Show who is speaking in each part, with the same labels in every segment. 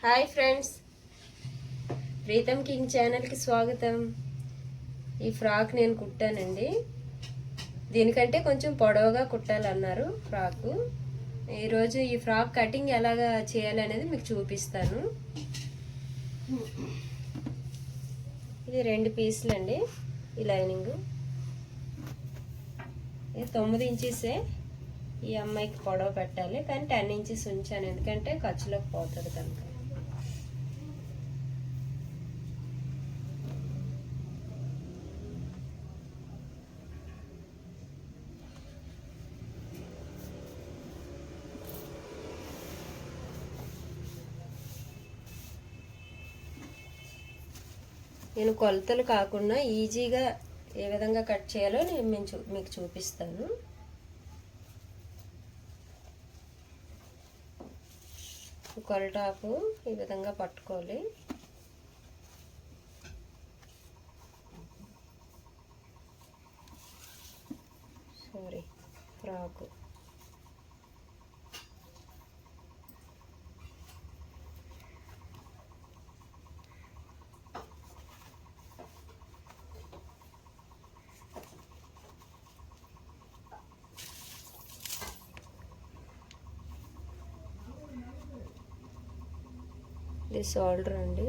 Speaker 1: Hi friends, Pritam king ఛానల్కి స్వాగతం. ఈ ఫ్రాక్ నేను కుట్టానండి. దీనికంటే కొంచెం పొడవుగా కుట్టాలన్నారు ఫ్రాకు. ఈరోజు ఈ ఫ్రాక్ కటింగ్ ఎలాగా చేయాలనేది మీకు చూపిస్తాను. ఇది 2 పీసులు అండి. ఈ లైనింగ్ ఇది 9 ఇంచెసే. ఈ అమ్మాయికి పొడవు పెట్టాలి, కానీ 10 ఇంచెస్ ఉంచాను, ఎందుకంటే ఖర్చులోకి పోతుంది కనుక. నేను కొలతలు కాకుండా ఈజీగా ఏ విధంగా కట్ చేయాలో నేను మీకు చూపిస్తాను. కొలటాపు ఈ విధంగా పట్టుకోవాలి. ఫ్రాకు ఇది షోల్డర్ అండి.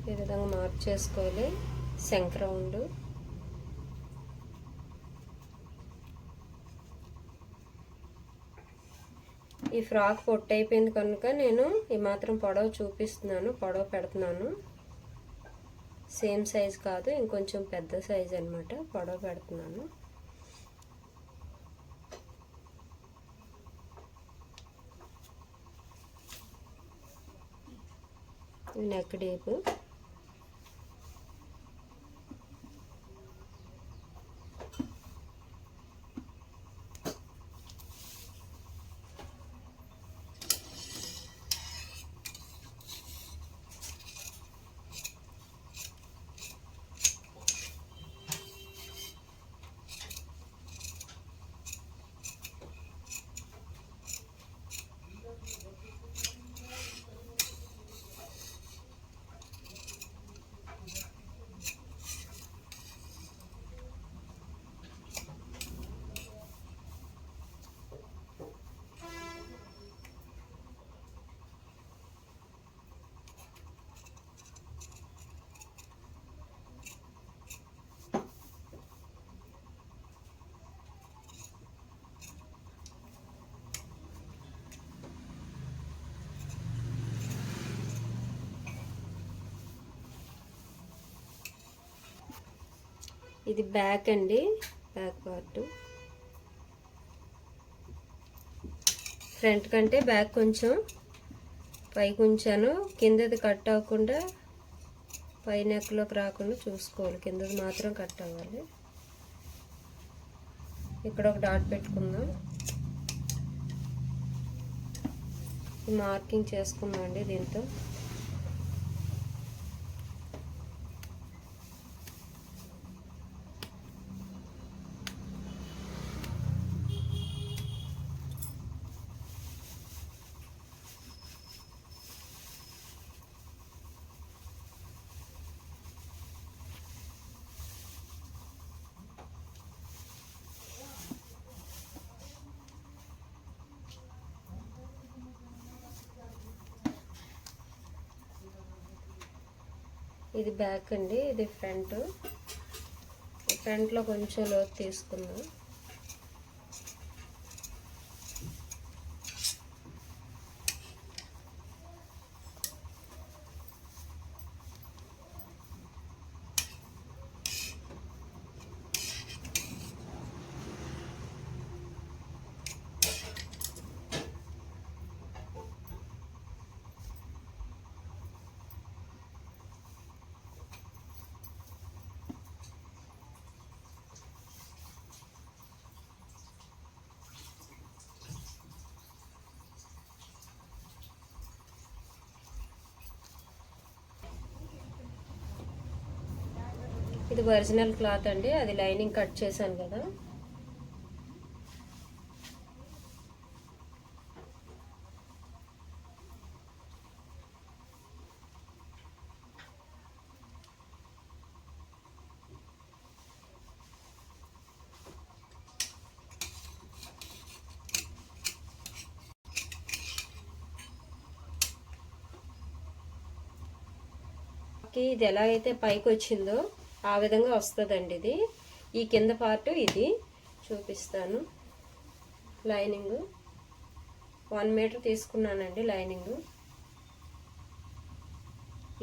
Speaker 1: ఈ విధంగా మార్క్ చేసుకోవాలి. శంఖ రౌండ్, ఈ ఫ్రాక్ పొట్టు అయిపోయింది కనుక నేను ఈ మాత్రం పొడవు చూపిస్తున్నాను, పొడవు పెడుతున్నాను. సేమ్ సైజ్ కాదు, ఇంకొంచెం పెద్ద సైజ్ అన్నమాట. పొడవు పెడుతున్నాను. నెక్ డీప్, ఇది బ్యాక్ అండి, బ్యాక్ పార్ట్. ఫ్రంట్ కంటే బ్యాక్ కొంచెం పైకి ఉంచాను. కిందది కట్ అవ్వకుండా, పై నెక్లోకి రాకుండా చూసుకోవాలి. కిందది మాత్రం కట్ అవ్వాలి. ఇక్కడ ఒక డాట్ పెట్టుకుందాం. మార్కింగ్ చేసుకుందాం అండి దీంతో. ఇది బ్యాక్ అండి, ఇది ఫ్రంట్. ఫ్రంట్లో కొంచెం లోతు తీసుకుందాం. ఇది ఒరిజినల్ క్లాత్ అండి, అది లైనింగ్ కట్ చేశాను కదా. ఫ్రాక్కి ఇది ఎలా అయితే పైకి వచ్చిందో ఆ విధంగా వస్తుందండి. ఇది ఈ కింద పార్ట్ ఇది చూపిస్తాను. లైనింగ్ 1 మీటర్ తీసుకున్నానండి. లైనింగ్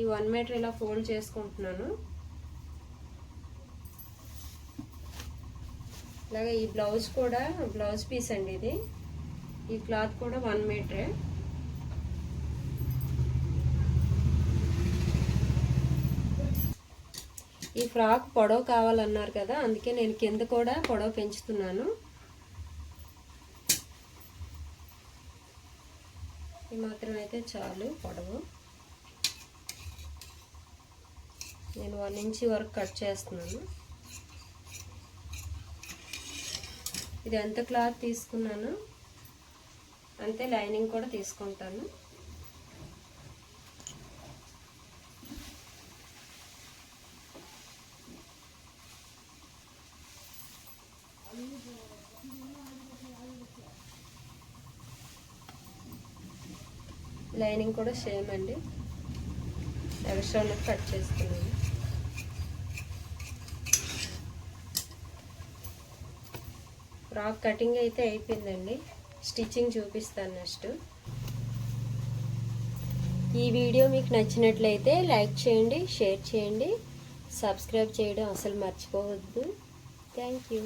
Speaker 1: ఈ 1 మీటర్ ఇలా ఫోల్డ్ చేసుకుంటున్నాను. అలాగే ఈ బ్లౌజ్ కూడా బ్లౌజ్ పీస్ అండి. ఇది ఈ క్లాత్ కూడా 1 మీటరే. ఈ ఫ్రాక్ పొడవు కావాలన్నారు కదా, అందుకే నేను కింద కూడా పొడవు పెంచుతున్నాను. ఈ మాత్రం అయితే చాలు పొడవు. నేను 1 ఇంచ్ వరకు కట్ చేస్తున్నాను. ఇది ఎంత క్లాత్ తీసుకున్నాను అంతే లైనింగ్ కూడా తీసుకుంటాను. లైనింగ్ కూడా సేమ్ అండి. ఎక్స్ట్రా ఉన్నది కట్ చేసుకున్నాను. ఫ్రాక్ కటింగ్ అయితే అయిపోయిందండి. స్టిచ్చింగ్ చూపిస్తాను నెక్స్ట్. ఈ వీడియో మీకు నచ్చినట్లయితే లైక్ చేయండి, షేర్ చేయండి, సబ్స్క్రైబ్ చేయడం అసలు మర్చిపోవద్దు. Thank you.